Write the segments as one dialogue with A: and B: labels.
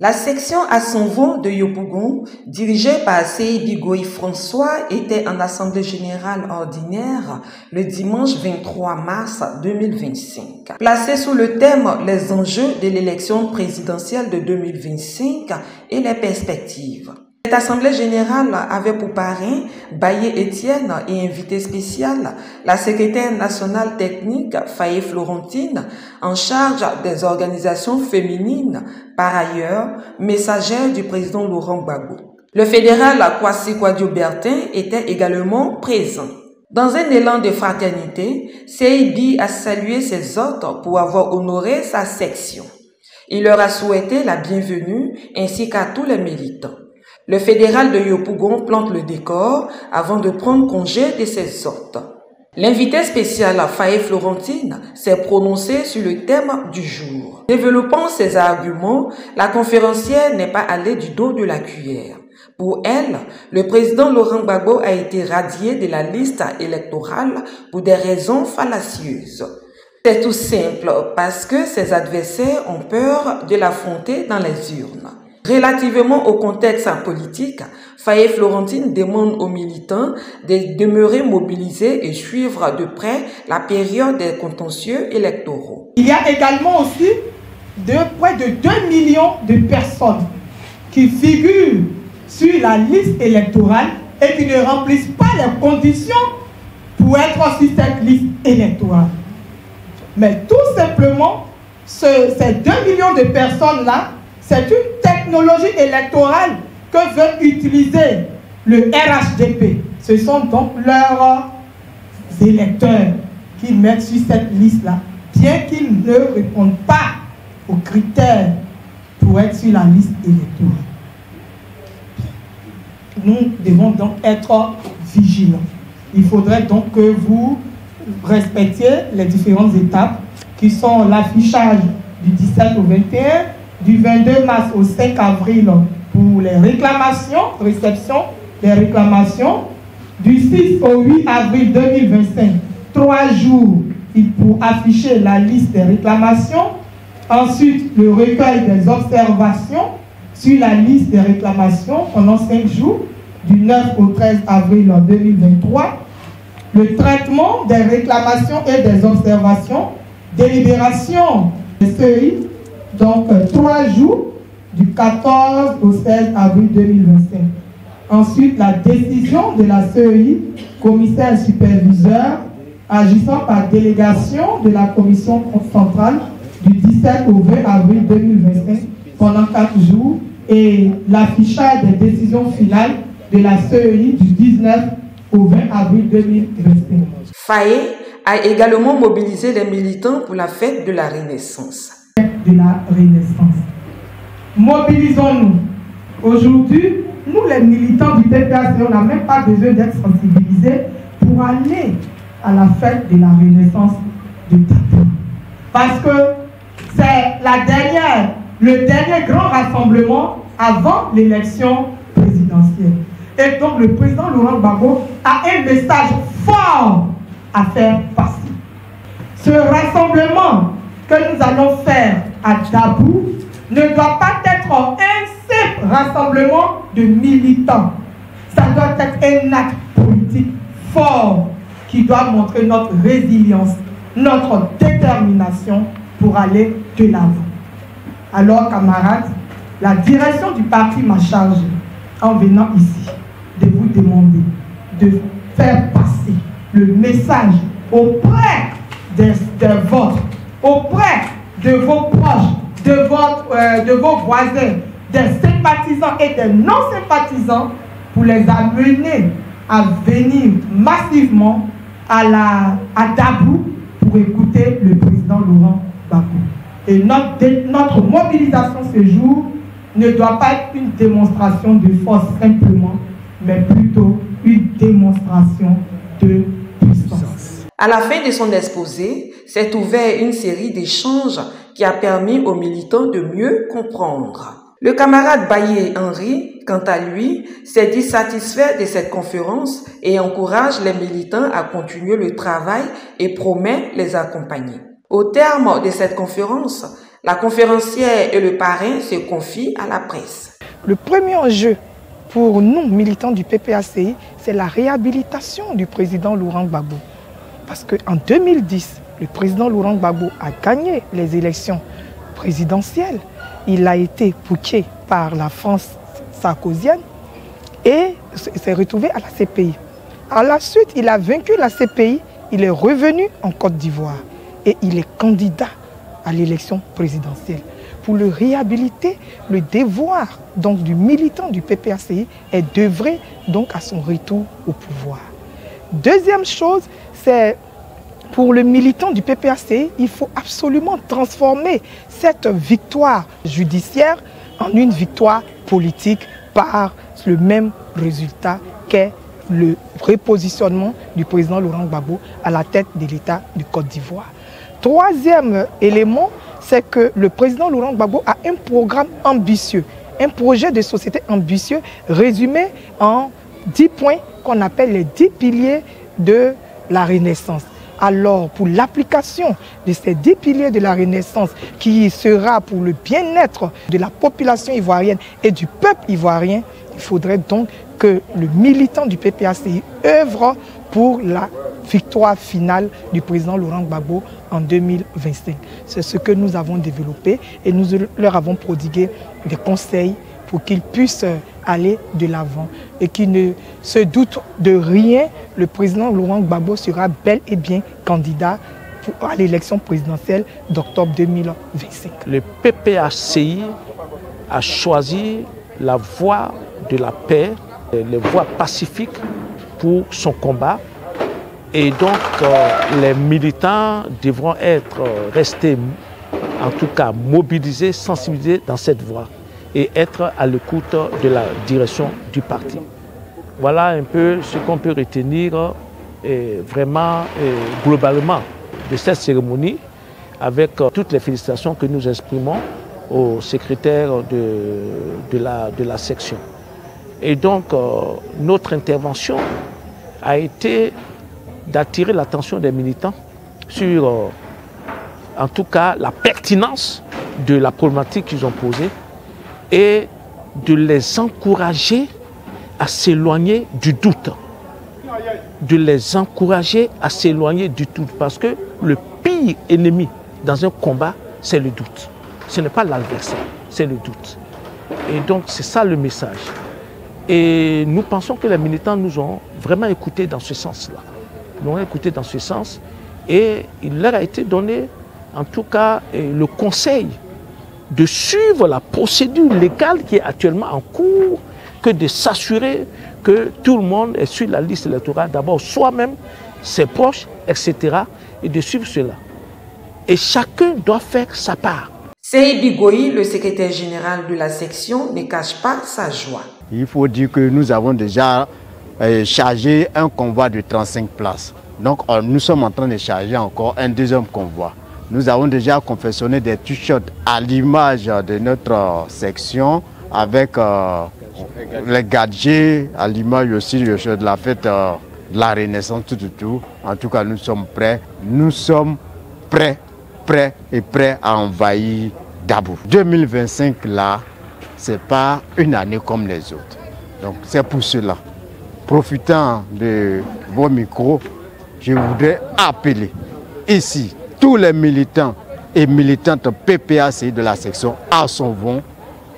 A: La section Assonvo de Yopougon, dirigée par Seydi Goï François, était en assemblée générale ordinaire le dimanche 23 mars 2025. Placée sous le thème « Les enjeux de l'élection présidentielle de 2025 et les perspectives ». Cette assemblée générale avait pour parrain Baye Étienne et invité spécial la secrétaire nationale technique Faye Florentine en charge des organisations féminines, par ailleurs messagère du président Laurent Gbagbo. Le fédéral Kwasi Kwadwo-Bertin était également présent. Dans un élan de fraternité, Seydi a salué ses hôtes pour avoir honoré sa section. Il leur a souhaité la bienvenue ainsi qu'à tous les militants. Le fédéral de Yopougon plante le décor avant de prendre congé de ses hôtes. L'invité spécial Faye Florentine s'est prononcé sur le thème du jour. Développant ses arguments, la conférencière n'est pas allée du dos de la cuillère. Pour elle, le président Laurent Gbagbo a été radié de la liste électorale pour des raisons fallacieuses. C'est tout simple parce que ses adversaires ont peur de l'affronter dans les urnes. Relativement au contexte politique, Faye Florentine demande aux militants de demeurer mobilisés et suivre de près la période des contentieux électoraux.
B: Il y a également aussi près de 2 millions de personnes qui figurent sur la liste électorale et qui ne remplissent pas les conditions pour être sur cette liste électorale. Mais tout simplement, ces 2 millions de personnes-là, c'est une technologie électorale que veut utiliser le RHDP. Ce sont donc leurs électeurs qui mettent sur cette liste-là, bien qu'ils ne répondent pas aux critères pour être sur la liste électorale. Nous devons donc être vigilants. Il faudrait donc que vous respectiez les différentes étapes qui sont l'affichage du 17 au 21, du 22 mars au 5 avril pour les réclamations, réception des réclamations, du 6 au 8 avril 2025, 3 jours pour afficher la liste des réclamations, ensuite le recueil des observations sur la liste des réclamations pendant 5 jours, du 9 au 13 avril 2023, le traitement des réclamations et des observations, délibération des CEI, donc 3 jours du 14 au 16 avril 2025. Ensuite, la décision de la CEI, commissaire superviseur, agissant par délégation de la commission centrale du 17 au 20 avril 2025 pendant 4 jours et l'affichage des décisions finales de la CEI du 19 au 20 avril 2025.
A: Faye a également mobilisé les militants pour la fête de la Renaissance.
B: De la Renaissance. Mobilisons-nous. Aujourd'hui, nous les militants du PPAC, on n'a même pas besoin d'être sensibilisés pour aller à la fête de la Renaissance de Dabou. Parce que c'est le dernier grand rassemblement avant l'élection présidentielle. Et donc le président Laurent Gbagbo a un message fort à faire passer. Ce rassemblement que nous allons faire à Dabou ne doit pas être un simple rassemblement de militants. Ça doit être un acte politique fort qui doit montrer notre résilience, notre détermination pour aller de l'avant. Alors, camarades, la direction du parti m'a chargé, en venant ici, de vous demander de faire passer le message auprès de votre, auprès de vos proches, de vos voisins, des sympathisants et des non-sympathisants, pour les amener à venir massivement à Dabou pour écouter le président Laurent Gbagbo. Et notre mobilisation ce jour ne doit pas être une démonstration de force simplement, mais plutôt une démonstration de puissance.
A: À la fin de son exposé, s'est ouvert une série d'échanges qui a permis aux militants de mieux comprendre. Le camarade Baye Henry, quant à lui, s'est dit satisfait de cette conférence et encourage les militants à continuer le travail et promet les accompagner. Au terme de cette conférence, La conférencière et le parrain se confient à la presse.
B: Le premier enjeu pour nous, militants du PPACI, c'est la réhabilitation du président Laurent Gbagbo. Parce qu'en 2010, le président Laurent Gbagbo a gagné les élections présidentielles. Il a été pouqué par la France sarkozienne et s'est retrouvé à la CPI. À la suite, il a vaincu la CPI, il est revenu en Côte d'Ivoire et il est candidat à l'élection présidentielle. Pour le réhabiliter, le devoir donc, du militant du PPACI est d'œuvrer donc à son retour au pouvoir. Deuxième chose, c'est pour le militant du PPACI, il faut absolument transformer cette victoire judiciaire en une victoire politique par le même résultat qu'est le repositionnement du président Laurent Gbagbo à la tête de l'État de Côte d'Ivoire. Troisième élément, c'est que le président Laurent Gbagbo a un programme ambitieux, un projet de société ambitieux résumé en 10 points qu'on appelle les 10 piliers de la Renaissance. Alors, pour l'application de ces 10 piliers de la Renaissance, qui sera pour le bien-être de la population ivoirienne et du peuple ivoirien, il faudrait donc que le militant du PPACI œuvre pour la victoire finale du président Laurent Gbagbo en 2025. C'est ce que nous avons développé et nous leur avons prodigué des conseils pour qu'ils puissent aller de l'avant et qu'ils ne se doutent de rien. Le président Laurent Gbagbo sera bel et bien candidat à l'élection présidentielle d'octobre 2025.
C: Le PPACI a choisi la voie de la paix, les voies pacifiques pour son combat. Et donc, les militants devront rester, en tout cas, mobilisés, sensibilisés dans cette voie et être à l'écoute de la direction du parti. Voilà un peu ce qu'on peut retenir vraiment globalement de cette cérémonie, avec toutes les félicitations que nous exprimons au secrétaire de la section. Et donc, notre intervention a été d'attirer l'attention des militants sur, en tout cas, la pertinence de la problématique qu'ils ont posée et de les encourager à s'éloigner du doute. De les encourager à s'éloigner du doute, parce que le pire ennemi dans un combat, c'est le doute. Ce n'est pas l'adversaire, c'est le doute. Et donc, c'est ça le message. Et nous pensons que les militants nous ont vraiment écoutés dans ce sens-là. Nous ont écoutés dans ce sens et il leur a été donné, en tout cas, le conseil de suivre la procédure légale qui est actuellement en cours, que de s'assurer que tout le monde est sur la liste électorale, d'abord soi-même, ses proches, etc., et de suivre cela. Et chacun doit faire sa part.
A: Seybi Goï, le secrétaire général de la section, ne cache pas sa joie.
D: Il faut dire que nous avons déjà chargé un convoi de 35 places. Donc nous sommes en train de charger encore un deuxième convoi. Nous avons déjà confectionné des t-shirts à l'image de notre section avec les gadgets, à l'image aussi de la fête de la Renaissance, tout. En tout cas, nous sommes prêts. Nous sommes prêts à envahir Dabou. 2025, là, ce n'est pas une année comme les autres. Donc c'est pour cela. Profitant de vos micros, je voudrais appeler ici tous les militants et militantes PPACI de la section Assonvon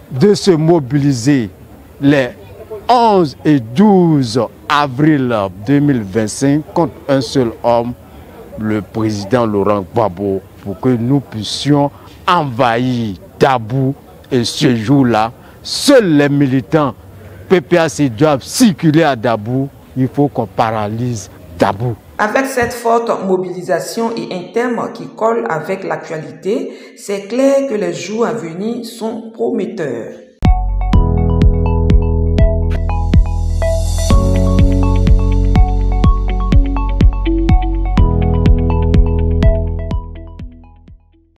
D: de se mobiliser les 11 et 12 avril 2025 contre un seul homme, le président Laurent Gbagbo, pour que nous puissions envahir Dabou. Et ce jour-là, seuls les militants PPACI doivent circuler à Dabou. Il faut qu'on paralyse Dabou.
A: Avec cette forte mobilisation et un thème qui colle avec l'actualité, c'est clair que les jours à venir sont prometteurs.